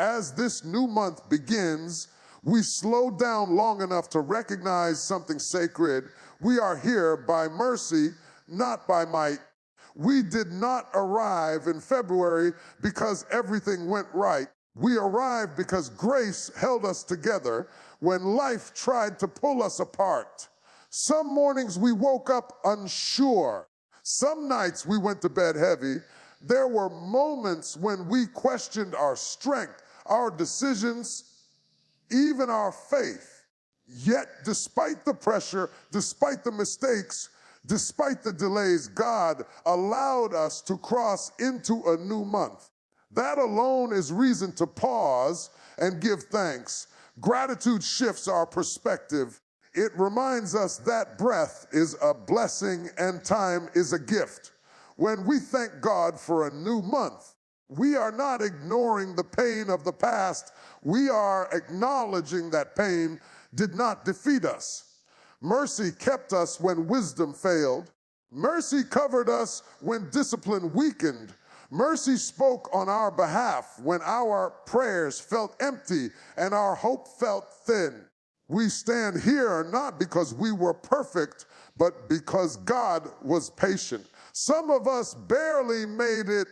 as this new month begins, we slow down long enough to recognize something sacred. We are here by mercy, not by might. We did not arrive in February because everything went right. We arrived because grace held us together when life tried to pull us apart. Some mornings we woke up unsure. Some nights we went to bed heavy. There were moments when we questioned our strength, our decisions, even our faith. Yet, despite the pressure, despite the mistakes, despite the delays, God allowed us to cross into a new month. That alone is reason to pause and give thanks. Gratitude shifts our perspective. It reminds us that breath is a blessing and time is a gift. When we thank God for a new month, we are not ignoring the pain of the past. We are acknowledging that pain did not defeat us. Mercy kept us when wisdom failed. Mercy covered us when discipline weakened. Mercy spoke on our behalf when our prayers felt empty and our hope felt thin. We stand here not because we were perfect, but because God was patient. Some of us barely made it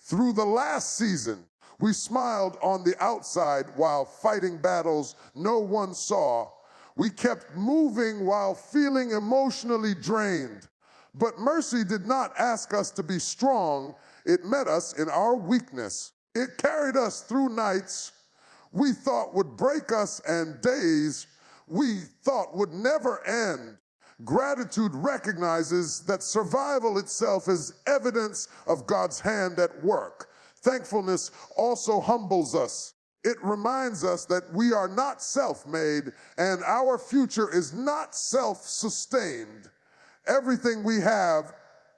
through the last season. We smiled on the outside while fighting battles no one saw. We kept moving while feeling emotionally drained. But mercy did not ask us to be strong. It met us in our weakness. It carried us through nights we thought would break us and days we thought would never end. Gratitude recognizes that survival itself is evidence of God's hand at work. Thankfulness also humbles us. It reminds us that we are not self-made and our future is not self-sustained. Everything we have,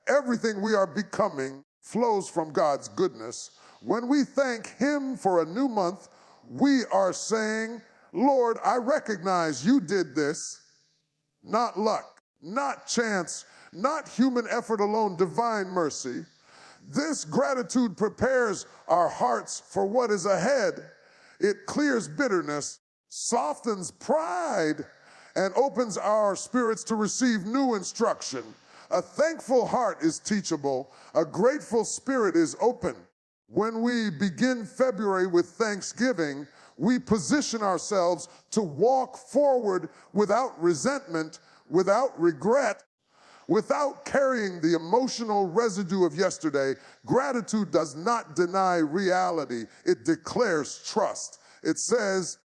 everything we are becoming flows from God's goodness. When we thank Him for a new month, we are saying, Lord, I recognize you did this. Not luck, not chance, not human effort alone, divine mercy. This gratitude prepares our hearts for what is ahead. It clears bitterness, softens pride, and opens our spirits to receive new instruction. A thankful heart is teachable. A grateful spirit is open. When we begin February with thanksgiving, we position ourselves to walk forward without resentment, without regret, without carrying the emotional residue of yesterday. Gratitude does not deny reality. It declares trust. It says,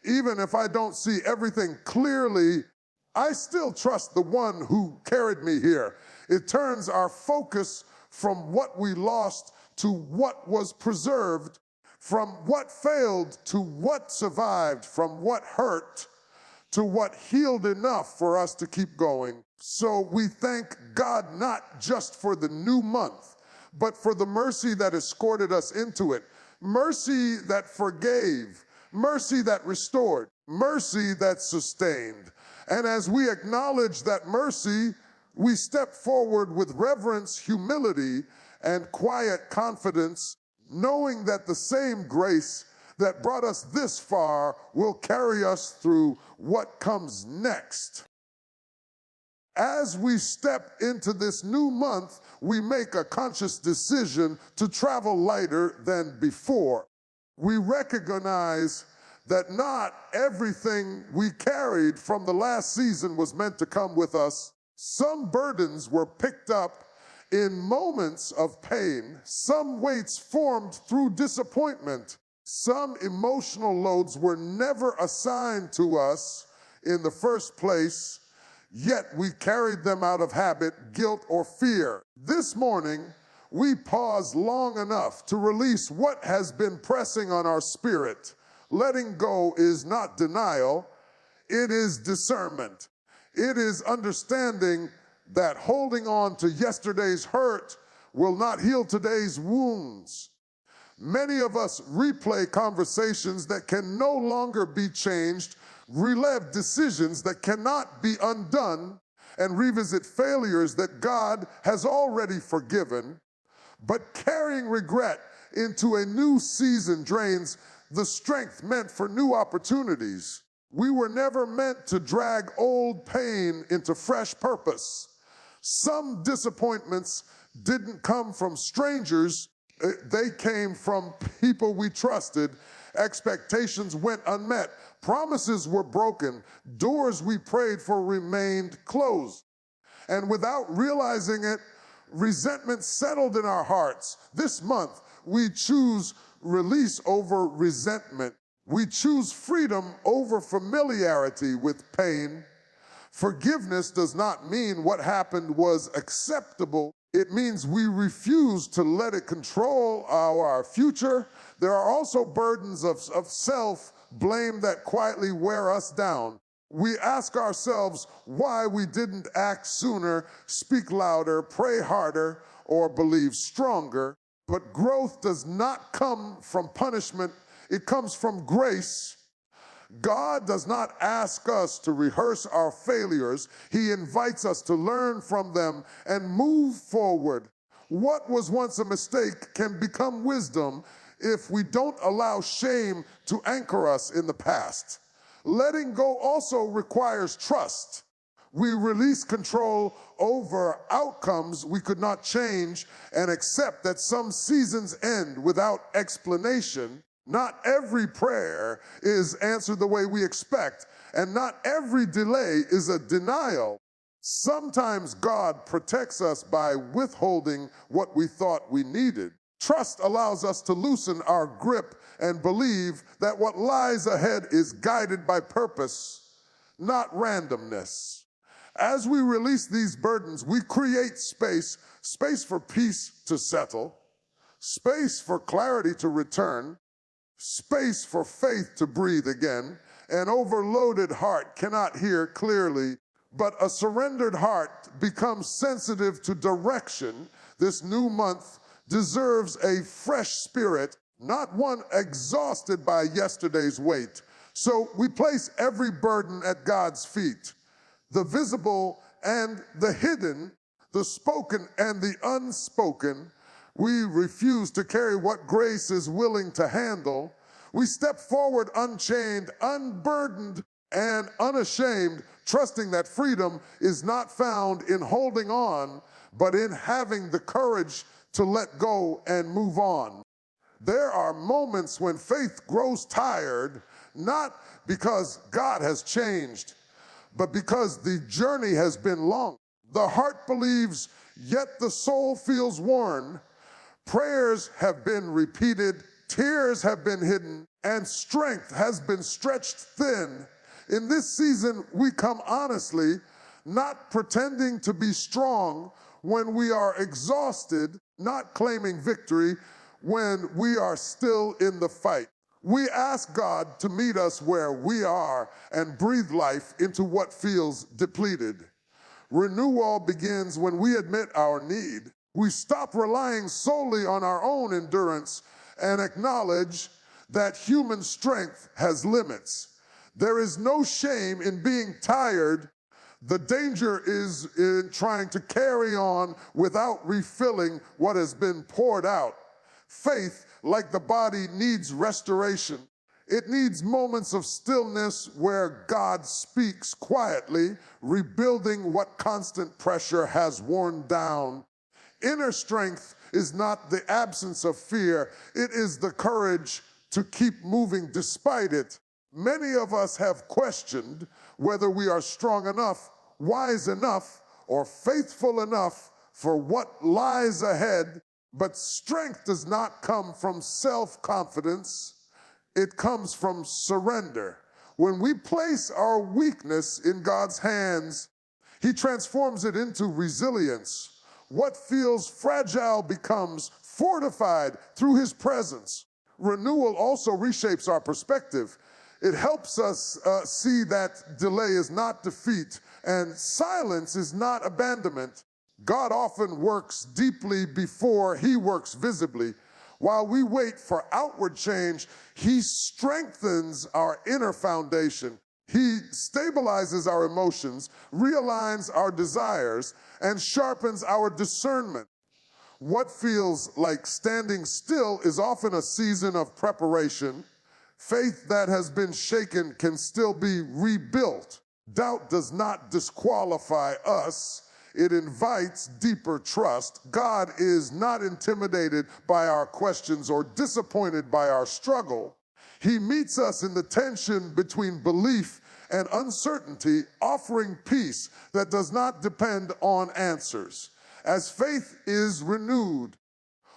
even if I don't see everything clearly, I still trust the one who carried me here. It turns our focus from what we lost to what was preserved, from what failed to what survived, from what hurt to what healed enough for us to keep going. So we thank God not just for the new month, but for the mercy that escorted us into it, mercy that forgave, mercy that restored, mercy that sustained. And as we acknowledge that mercy, we step forward with reverence, humility, and quiet confidence, knowing that the same grace that brought us this far will carry us through what comes next. As we step into this new month, we make a conscious decision to travel lighter than before. We recognize that not everything we carried from the last season was meant to come with us. Some burdens were picked up in moments of pain. Some weights formed through disappointment. Some emotional loads were never assigned to us in the first place, yet we carried them out of habit, guilt, or fear. This morning, we pause long enough to release what has been pressing on our spirit. Letting go is not denial, it is discernment. It is understanding that holding on to yesterday's hurt will not heal today's wounds. Many of us replay conversations that can no longer be changed, relive decisions that cannot be undone, and revisit failures that God has already forgiven. But carrying regret into a new season drains the strength meant for new opportunities. We were never meant to drag old pain into fresh purpose. Some disappointments didn't come from strangers, they came from people we trusted. Expectations went unmet, promises were broken, doors we prayed for remained closed. And without realizing it, resentment settled in our hearts. This month, we choose release over resentment. We choose freedom over familiarity with pain. Forgiveness does not mean what happened was acceptable. It means we refuse to let it control our future. There are also burdens of self-blame that quietly wear us down. We ask ourselves why we didn't act sooner, speak louder, pray harder, or believe stronger. But growth does not come from punishment. It comes from grace. God does not ask us to rehearse our failures. He invites us to learn from them and move forward. What was once a mistake can become wisdom if we don't allow shame to anchor us in the past. Letting go also requires trust. We release control over outcomes we could not change and accept that some seasons end without explanation. Not every prayer is answered the way we expect, and not every delay is a denial. Sometimes God protects us by withholding what we thought we needed. Trust allows us to loosen our grip and believe that what lies ahead is guided by purpose, not randomness. As we release these burdens, we create space for peace to settle, space for clarity to return, space for faith to breathe again. An overloaded heart cannot hear clearly, but a surrendered heart becomes sensitive to direction. This new month deserves a fresh spirit, not one exhausted by yesterday's weight. So we place every burden at God's feet, the visible and the hidden, the spoken and the unspoken. We refuse to carry what grace is willing to handle. We step forward unchained, unburdened, and unashamed, trusting that freedom is not found in holding on, but in having the courage to let go and move on. There are moments when faith grows tired, not because God has changed, but because the journey has been long. The heart believes, yet the soul feels worn. Prayers have been repeated, tears have been hidden, and strength has been stretched thin. In this season, we come honestly, not pretending to be strong when we are exhausted, not claiming victory when we are still in the fight. We ask God to meet us where we are and breathe life into what feels depleted. Renewal begins when we admit our need. We stop relying solely on our own endurance and acknowledge that human strength has limits. There is no shame in being tired. The danger is in trying to carry on without refilling what has been poured out. Faith, like the body, needs restoration. It needs moments of stillness where God speaks quietly, rebuilding what constant pressure has worn down. Inner strength is not the absence of fear. It is the courage to keep moving despite it. Many of us have questioned whether we are strong enough, wise enough, or faithful enough for what lies ahead. But strength does not come from self-confidence. It comes from surrender. When we place our weakness in God's hands, He transforms it into resilience. What feels fragile becomes fortified through His presence. Renewal also reshapes our perspective. It helps us see that delay is not defeat and silence is not abandonment. God often works deeply before He works visibly. While we wait for outward change, He strengthens our inner foundation. He stabilizes our emotions, realigns our desires, and sharpens our discernment. What feels like standing still is often a season of preparation. Faith that has been shaken can still be rebuilt. Doubt does not disqualify us. It invites deeper trust. God is not intimidated by our questions or disappointed by our struggle. He meets us in the tension between belief and uncertainty, offering peace that does not depend on answers. As faith is renewed,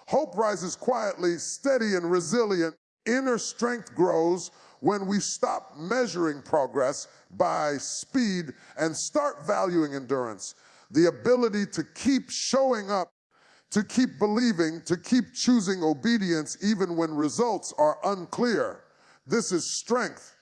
hope rises quietly, steady and resilient. Inner strength grows when we stop measuring progress by speed and start valuing endurance. The ability to keep showing up, to keep believing, to keep choosing obedience even when results are unclear. This is strength.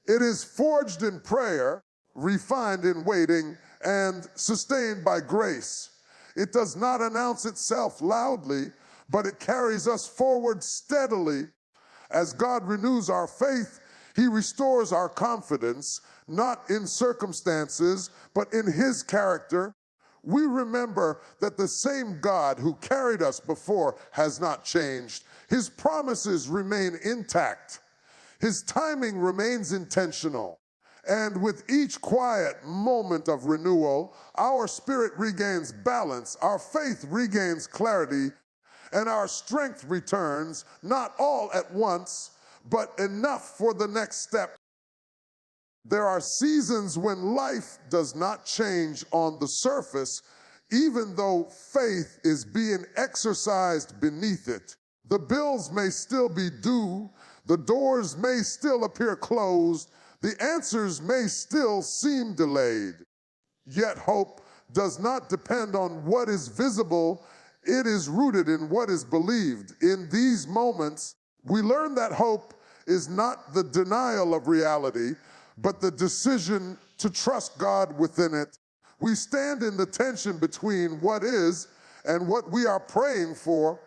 It is forged in prayer, refined in waiting, and sustained by grace. It does not announce itself loudly, but it carries us forward steadily. As God renews our faith, He restores our confidence, not in circumstances, but in His character. We remember that the same God who carried us before has not changed. His promises remain intact. His timing remains intentional. And with each quiet moment of renewal, our spirit regains balance, our faith regains clarity, and our strength returns, not all at once, but enough for the next step. There are seasons when life does not change on the surface, even though faith is being exercised beneath it. The bills may still be due, the doors may still appear closed, the answers may still seem delayed. Yet hope does not depend on what is visible, it is rooted in what is believed. In these moments, we learn that hope is not the denial of reality, but the decision to trust God within it. We stand in the tension between what is and what we are praying for,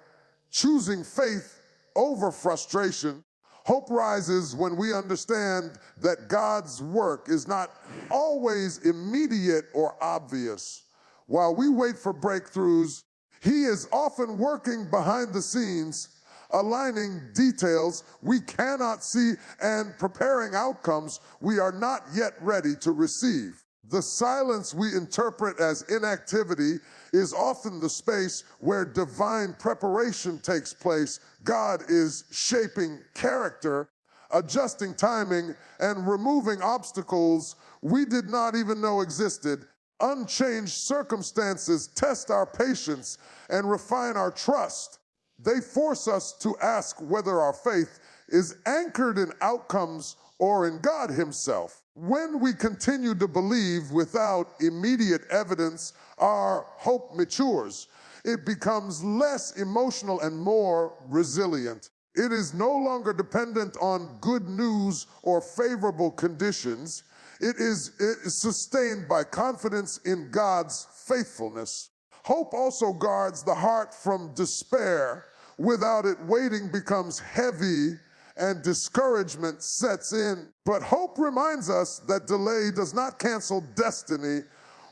choosing faith over frustration. Hope rises when we understand that God's work is not always immediate or obvious. While we wait for breakthroughs, He is often working behind the scenes, aligning details we cannot see and preparing outcomes we are not yet ready to receive. The silence we interpret as inactivity is often the space where divine preparation takes place. God is shaping character, adjusting timing, and removing obstacles we did not even know existed. Unchanged circumstances test our patience and refine our trust. They force us to ask whether our faith is anchored in outcomes or in God Himself. When we continue to believe without immediate evidence, our hope matures. It becomes less emotional and more resilient. It is no longer dependent on good news or favorable conditions. It is sustained by confidence in God's faithfulness. Hope also guards the heart from despair. Without it, waiting becomes heavy and discouragement sets in. But hope reminds us that delay does not cancel destiny.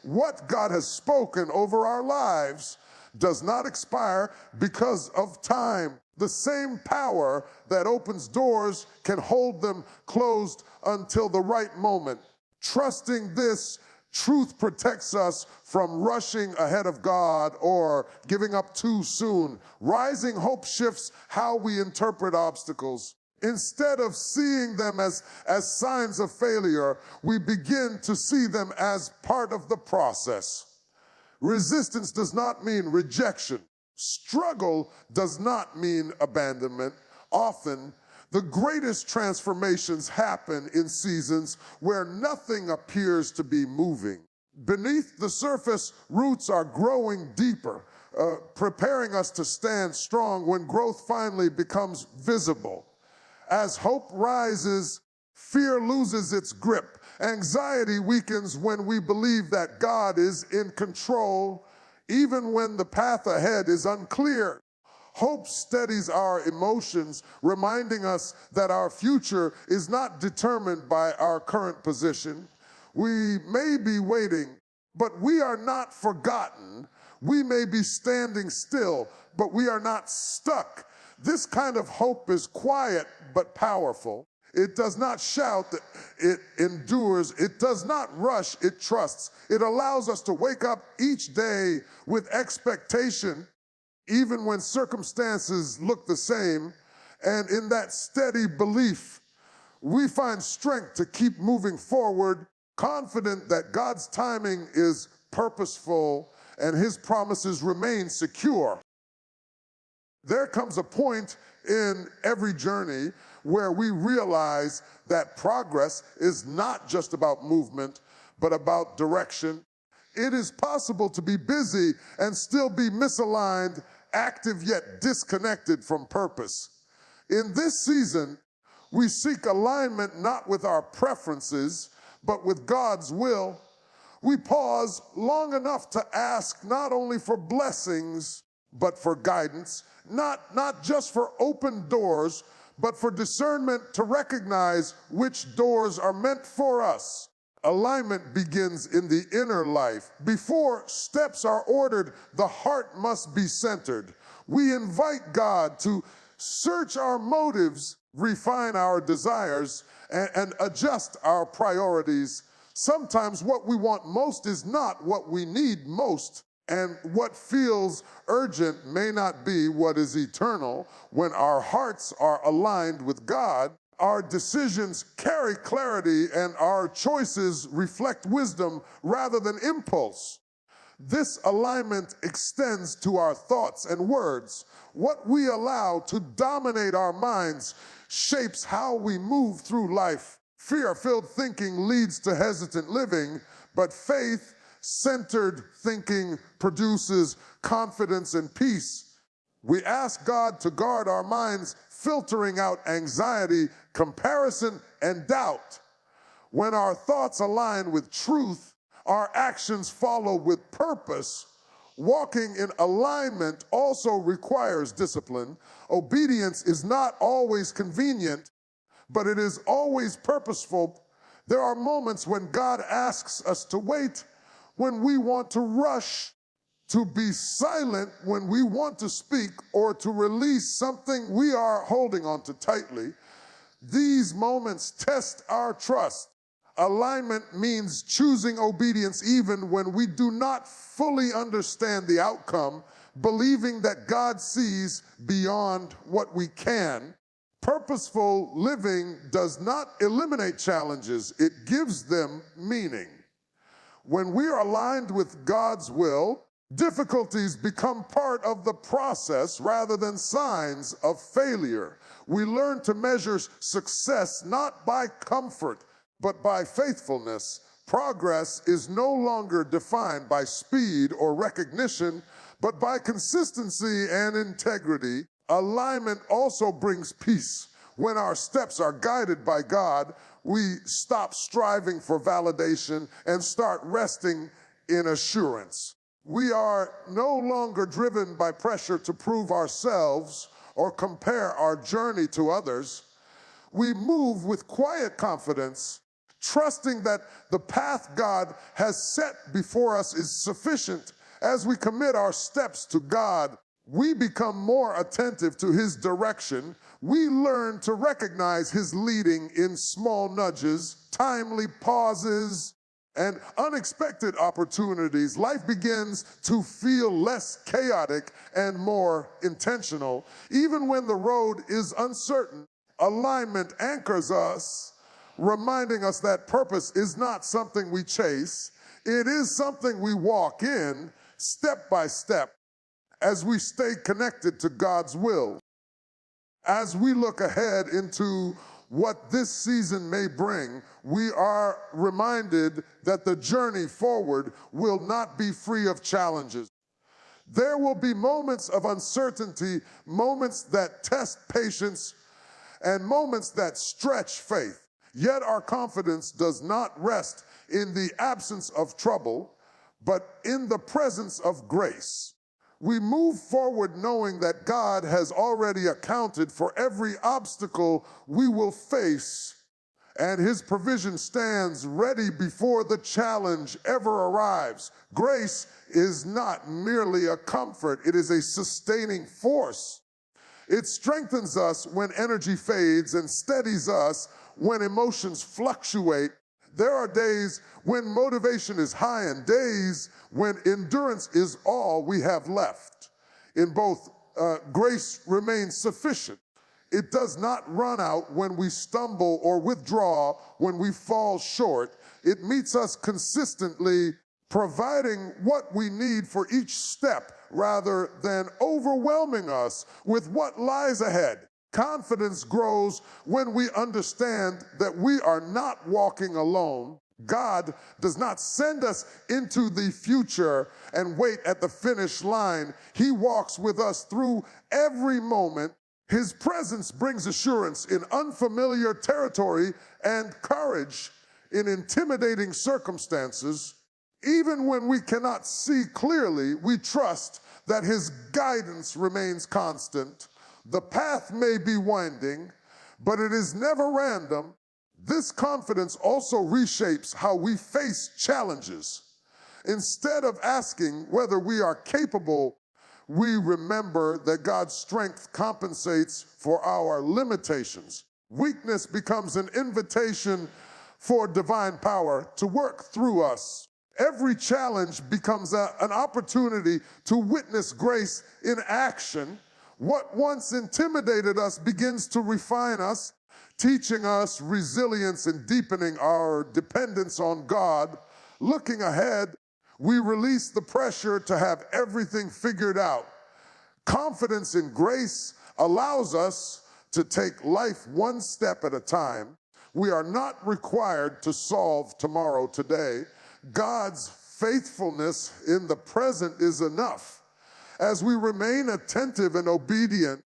What God has spoken over our lives does not expire because of time. The same power that opens doors can hold them closed until the right moment. Trusting this truth protects us from rushing ahead of God or giving up too soon. Rising hope shifts how we interpret obstacles. Instead of seeing them as signs of failure, we begin to see them as part of the process. Resistance does not mean rejection. Struggle does not mean abandonment. Often, the greatest transformations happen in seasons where nothing appears to be moving. Beneath the surface, roots are growing deeper, preparing us to stand strong when growth finally becomes visible. As hope rises, fear loses its grip. Anxiety weakens when we believe that God is in control, even when the path ahead is unclear. Hope steadies our emotions, reminding us that our future is not determined by our current position. We may be waiting, But we are not forgotten. We may be standing still, but we are not stuck. This kind of hope is quiet but powerful. It does not shout, it endures. It does not rush, it trusts. It allows us to wake up each day with expectation, even when circumstances look the same. And in that steady belief, we find strength to keep moving forward, confident that God's timing is purposeful and his promises remain secure. There comes a point in every journey where we realize that progress is not just about movement, but about direction. It is possible to be busy and still be misaligned, active yet disconnected from purpose. In this season, we seek alignment not with our preferences, but with God's will. We pause long enough to ask not only for blessings, but for guidance, not just for open doors, but for discernment to recognize which doors are meant for us. Alignment begins in the inner life. Before steps are ordered, the heart must be centered. We invite God to search our motives, refine our desires, and adjust our priorities. Sometimes what we want most is not what we need most, and what feels urgent may not be what is eternal. When our hearts are aligned with God, our decisions carry clarity and our choices reflect wisdom rather than impulse. This alignment extends to our thoughts and words. What we allow to dominate our minds shapes how we move through life. Fear-filled thinking leads to hesitant living, but faith-centered thinking produces confidence and peace. We ask God to guard our minds, filtering out anxiety, comparison, and doubt. When our thoughts align with truth, our actions follow with purpose. Walking in alignment also requires discipline. Obedience is not always convenient, but it is always purposeful. There are moments when God asks us to wait, when we want to rush, to be silent when we want to speak, or to release something we are holding on to tightly. These moments test our trust. Alignment means choosing obedience even when we do not fully understand the outcome, believing that God sees beyond what we can. Purposeful living does not eliminate challenges, it gives them meaning. When we are aligned with God's will, difficulties become part of the process rather than signs of failure. We learn to measure success not by comfort, but by faithfulness. Progress is no longer defined by speed or recognition, but by consistency and integrity. Alignment also brings peace. When our steps are guided by God, we stop striving for validation and start resting in assurance. We are no longer driven by pressure to prove ourselves or compare our journey to others. We move with quiet confidence, trusting that the path God has set before us is sufficient. As we commit our steps to God, we become more attentive to his direction. We learn to recognize his leading in small nudges, timely pauses, and unexpected opportunities. Life begins to feel less chaotic and more intentional. Even when the road is uncertain, alignment anchors us, reminding us that purpose is not something we chase. It is something we walk in step by step as we stay connected to God's will. As we look ahead into what this season may bring, we are reminded that the journey forward will not be free of challenges. There will be moments of uncertainty, moments that test patience, and moments that stretch faith. Yet our confidence does not rest in the absence of trouble, but in the presence of grace. We move forward knowing that God has already accounted for every obstacle we will face and his provision stands ready before the challenge ever arrives. Grace is not merely a comfort, it is a sustaining force. It strengthens us when energy fades and steadies us when emotions fluctuate. There are days when motivation is high and days when endurance is all we have left. In both, grace remains sufficient. It does not run out when we stumble or withdraw when we fall short. It meets us consistently, providing what we need for each step rather than overwhelming us with what lies ahead. Confidence grows when we understand that we are not walking alone. God does not send us into the future and wait at the finish line. He walks with us through every moment. His presence brings assurance in unfamiliar territory and courage in intimidating circumstances. Even when we cannot see clearly, we trust that his guidance remains constant. The path may be winding, but it is never random. This confidence also reshapes how we face challenges. Instead of asking whether we are capable, we remember that God's strength compensates for our limitations. Weakness becomes an invitation for divine power to work through us. Every challenge becomes an opportunity to witness grace in action. What once intimidated us begins to refine us, teaching us resilience and deepening our dependence on God. Looking ahead, we release the pressure to have everything figured out. Confidence in grace allows us to take life one step at a time. We are not required to solve tomorrow today. God's faithfulness in the present is enough. As we remain attentive and obedient,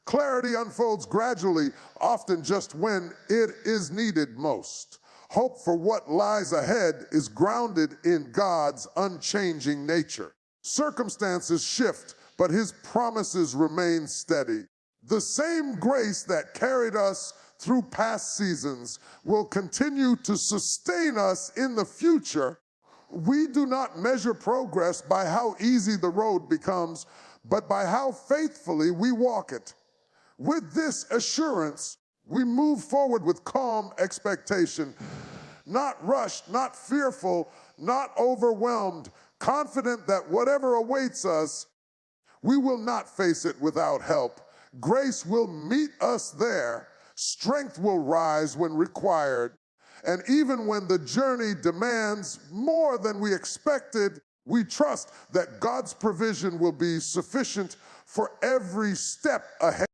clarity unfolds gradually, often just when it is needed most. Hope for what lies ahead is grounded in God's unchanging nature. Circumstances shift, but his promises remain steady. The same grace that carried us through past seasons will continue to sustain us in the future. We do not measure progress by how easy the road becomes, but by how faithfully we walk it. With this assurance, we move forward with calm expectation, not rushed, not fearful, not overwhelmed, confident that whatever awaits us, we will not face it without help. Grace will meet us there. Strength will rise when required. And even when the journey demands more than we expected, we trust that God's provision will be sufficient for every step ahead.